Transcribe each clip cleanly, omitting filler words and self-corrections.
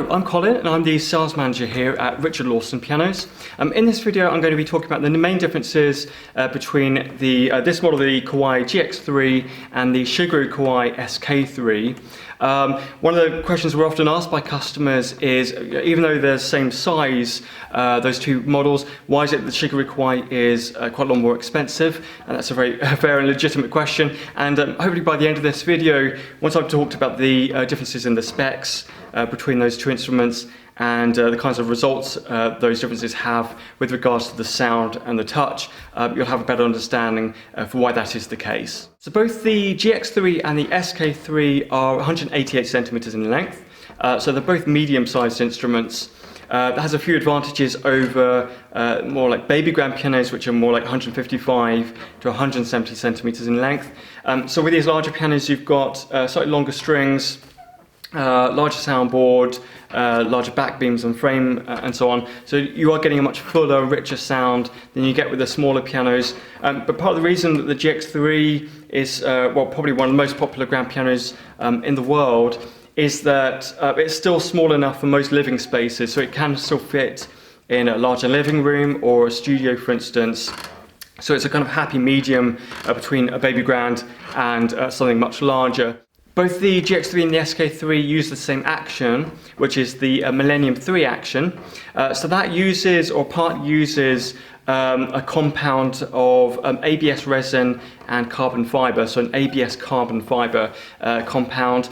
Hello, I'm Colin and I'm the sales manager here at Richard Lawson Pianos. In this video I'm going to be talking about the main differences between this model, the Kawai GX3 and the Shigeru Kawai SK3. One of the questions we're often asked by customers is, even though they're the same size, those two models, why is it the Shigeru Kawai is quite a lot more expensive? And that's a very fair and legitimate question. And hopefully by the end of this video, once I've talked about the differences in the specs between those two instruments and the kinds of results those differences have with regards to the sound and the touch, you'll have a better understanding for why that is the case. So both the GX3 and the SK3 are 188 centimeters in length, so they're both medium-sized instruments. That has a few advantages over more like baby grand pianos, which are more like 155 to 170 centimeters in length. So with these larger pianos, you've got slightly longer strings, larger soundboard, larger back beams and frame, and so on. So you are getting a much fuller, richer sound than you get with the smaller pianos. But part of the reason that the GX3 is well, probably one of the most popular grand pianos in the world is that it's still small enough for most living spaces, so it can still fit in a larger living room or a studio, for instance. So it's a kind of happy medium between a baby grand and something much larger. Both the GX3 and the SK3 use the same action, which is the Millennium 3 action. So that uses, or part uses, a compound of ABS resin and carbon fibre, so an ABS carbon fibre compound.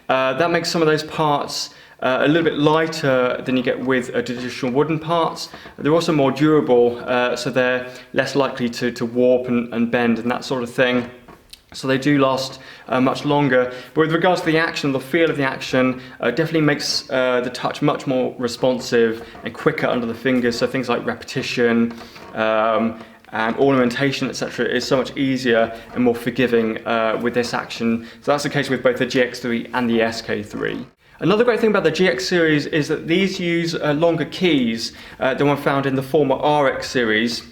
That makes some of those parts a little bit lighter than you get with traditional wooden parts. They're also more durable, so they're less likely to warp and bend and that sort of thing. So they do last much longer. But with regards to the action, the feel of the action definitely makes the touch much more responsive and quicker under the fingers. So things like repetition and ornamentation, etc., is so much easier and more forgiving with this action. So that's the case with both the GX3 and the SK3. Another great thing about the GX series is that these use longer keys than were found in the former RX series.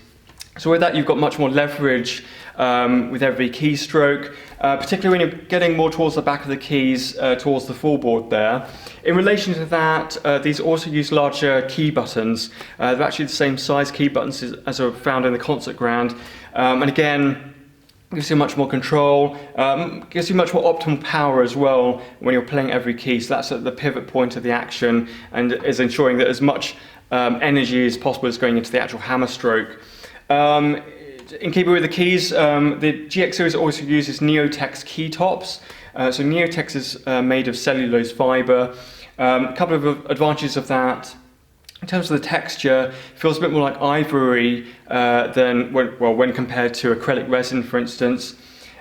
So with that, you've got much more leverage with every keystroke, particularly when you're getting more towards the back of the keys, towards the full board there. In relation to that, these also use larger key buttons. They're actually the same size key buttons as are found in the concert grand. And again, gives you much more control, gives you much more optimal power as well when you're playing every key. So that's at the pivot point of the action and is ensuring that as much energy as possible is going into the actual hammer stroke. In keeping with the keys, the GX series also uses Neotech Ski Tops. So Neotech is made of cellulose fibre. A couple of advantages of that. In terms of the texture, it feels a bit more like ivory than when compared to acrylic resin, for instance.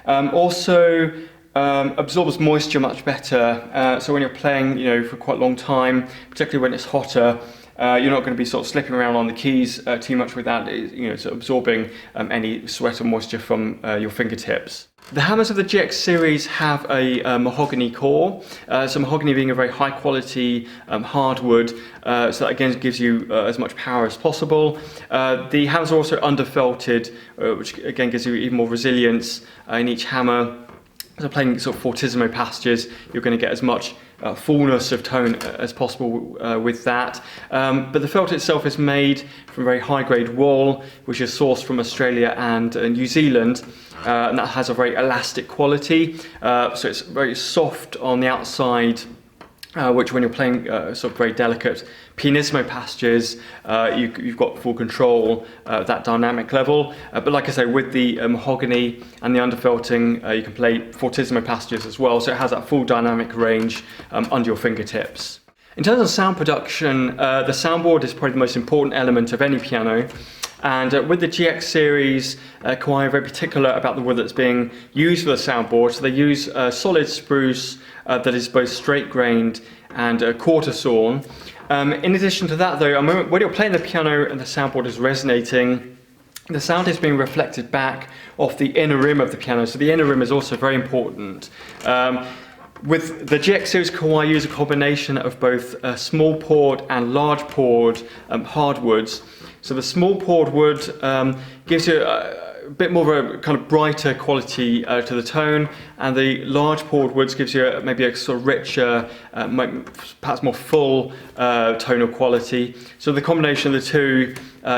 Also absorbs moisture much better. So when you're playing, for quite a long time, particularly when it's hotter, you're not going to be sort of slipping around on the keys too much without sort of absorbing any sweat or moisture from your fingertips. The hammers of the GX series have a mahogany core, so mahogany being a very high quality hardwood, so that again gives you as much power as possible. The hammers are also underfelted, which again gives you even more resilience in each hammer. So playing sort of fortissimo passages, you're going to get as much fullness of tone as possible with that. But the felt itself is made from very high-grade wool, which is sourced from Australia and New Zealand, and that has a very elastic quality. So it's very soft on the outside, which when you're playing sort of very delicate pianissimo passages, you've got full control at that dynamic level. But like I say, with the mahogany and the underfelting, you can play fortissimo passages as well, so it has that full dynamic range under your fingertips. In terms of sound production, the soundboard is probably the most important element of any piano. And with the GX series, Kawai are very particular about the wood that's being used for the soundboard. So they use solid spruce that is both straight-grained and quarter sawn. In addition to that though, when you're playing the piano and the soundboard is resonating, the sound is being reflected back off the inner rim of the piano. So the inner rim is also very important. With the GX series, Kawai use a combination of both small poured and large poured hardwoods. So the small poured wood gives you bit more of a kind of brighter quality to the tone, and the large poured woods gives you maybe a sort of richer, perhaps more full tonal quality. So the combination of the two,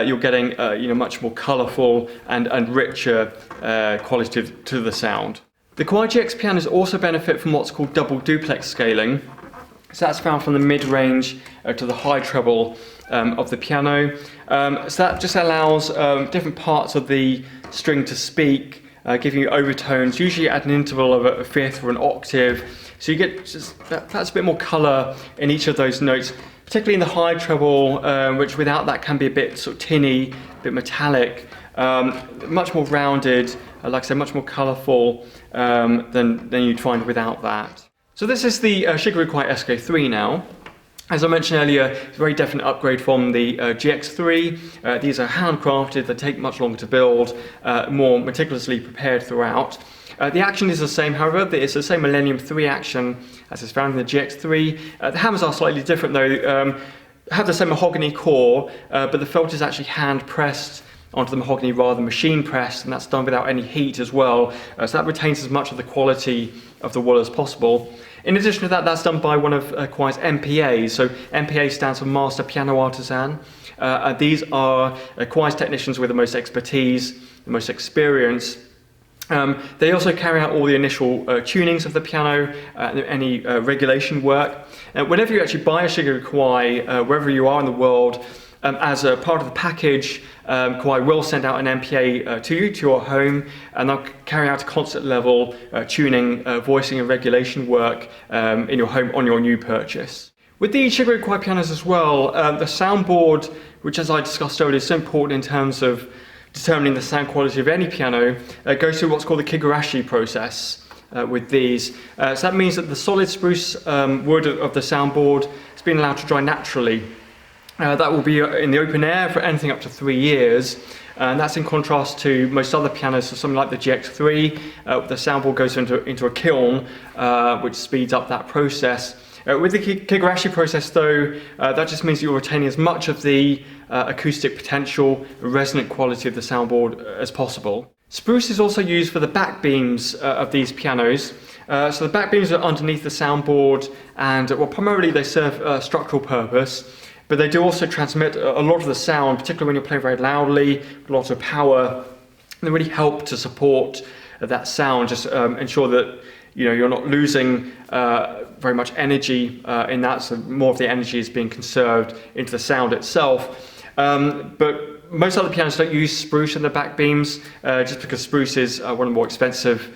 you're getting much more colourful and richer quality to the sound. The Kawai GX pianos also benefit from what's called double duplex scaling. So that's found from the mid-range to the high treble of the piano. So that just allows different parts of the string to speak, giving you overtones, usually at an interval of a fifth or an octave. So you get just perhaps a bit more colour in each of those notes, particularly in the high treble, which without that can be a bit sort of tinny, a bit metallic, much more rounded, like I said, much more colourful than you'd find without that. So this is the Shigeru Kawai SK3 now. As I mentioned earlier, it's a very definite upgrade from the GX3. These are handcrafted, they take much longer to build, more meticulously prepared throughout. The action is the same, however, it's the same Millennium 3 action as is found in the GX3. The hammers are slightly different though, have the same mahogany core, but the felt is actually hand pressed onto the mahogany rather than machine pressed, and that's done without any heat as well, so that retains as much of the quality of the wool as possible. In addition to that, that's done by one of Kawai's MPAs. So MPA stands for Master Piano Artisan. These are Kawai's technicians with the most expertise, the most experience. They also carry out all the initial tunings of the piano, any regulation work. Whenever you actually buy a Shigeru Kawai, wherever you are in the world, as a part of the package, Kawai will send out an MPA to you, to your home, and they'll carry out a concert level tuning, voicing and regulation work in your home on your new purchase. With the Shigeru Kawai pianos as well, the soundboard, which as I discussed earlier is so important in terms of determining the sound quality of any piano, goes through what's called the Kigurashi process with these. So that means that the solid spruce wood of the soundboard has been allowed to dry naturally. That will be in the open air for anything up to 3 years, and that's in contrast to most other pianos, so something like the GX3. The soundboard goes into a kiln, which speeds up that process. With the Kigurashi process though, that just means you're retaining as much of the acoustic potential, resonant quality of the soundboard as possible. Spruce is also used for the back beams of these pianos. So the back beams are underneath the soundboard, and well, primarily they serve a structural purpose. But they do also transmit a lot of the sound, particularly when you're playing very loudly, a lot of power. They really help to support that sound, just ensure that you're not losing very much energy in that, so more of the energy is being conserved into the sound itself. But most other pianos don't use spruce in the back beams, just because spruce is one of the more expensive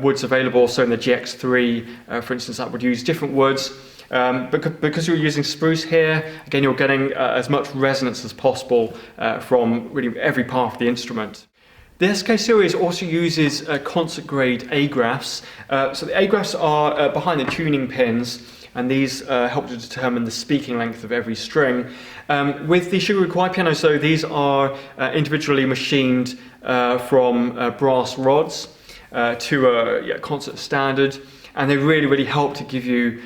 woods available. So in the GX3, for instance, that would use different woods. Because you're using spruce here, again, you're getting as much resonance as possible from really every part of the instrument. The SK series also uses concert grade A-graphs. So the A-graphs are behind the tuning pins, and these help to determine the speaking length of every string. With the Shigeru Kawai pianos, though, these are individually machined from brass rods to a concert standard. And they really help to give you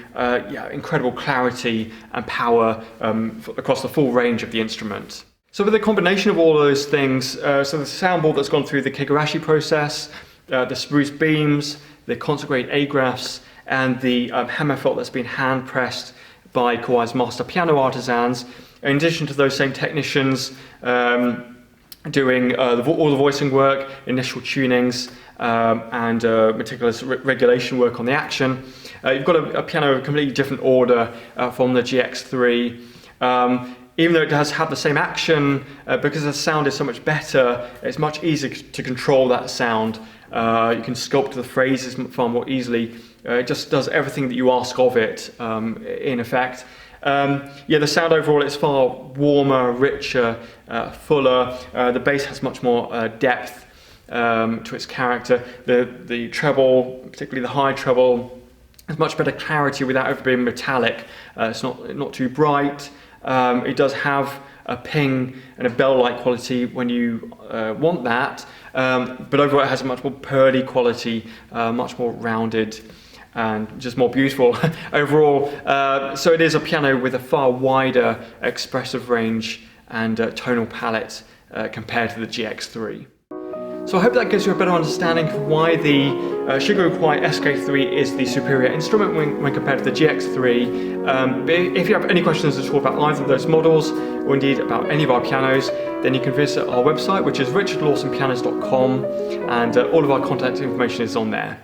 incredible clarity and power across the full range of the instrument. So with a combination of all those things, so the soundboard that's gone through the Kigurashi process, the spruce beams, the concert grade A-graphs, and the hammer felt that's been hand pressed by Kawai's master piano artisans, in addition to those same technicians doing all the voicing work, initial tunings, and meticulous regulation work on the action. You've got a piano of a completely different order from the GX3. Even though it does have the same action, because the sound is so much better, it's much easier to control that sound. You can sculpt the phrases far more easily. It just does everything that you ask of it, in effect. The sound overall is far warmer, richer, fuller. The bass has much more depth to its character. The treble, particularly the high treble, has much better clarity without ever being metallic. It's not too bright. It does have a ping and a bell-like quality when you want that, but overall it has a much more pearly quality, much more rounded and just more beautiful overall. So it is a piano with a far wider expressive range and tonal palette compared to the GX3. So I hope that gives you a better understanding of why the Shigeru Kawai SK3 is the superior instrument when compared to the GX3. But if you have any questions at all about either of those models, or indeed about any of our pianos, then you can visit our website, which is richardlawsonpianos.com, and all of our contact information is on there.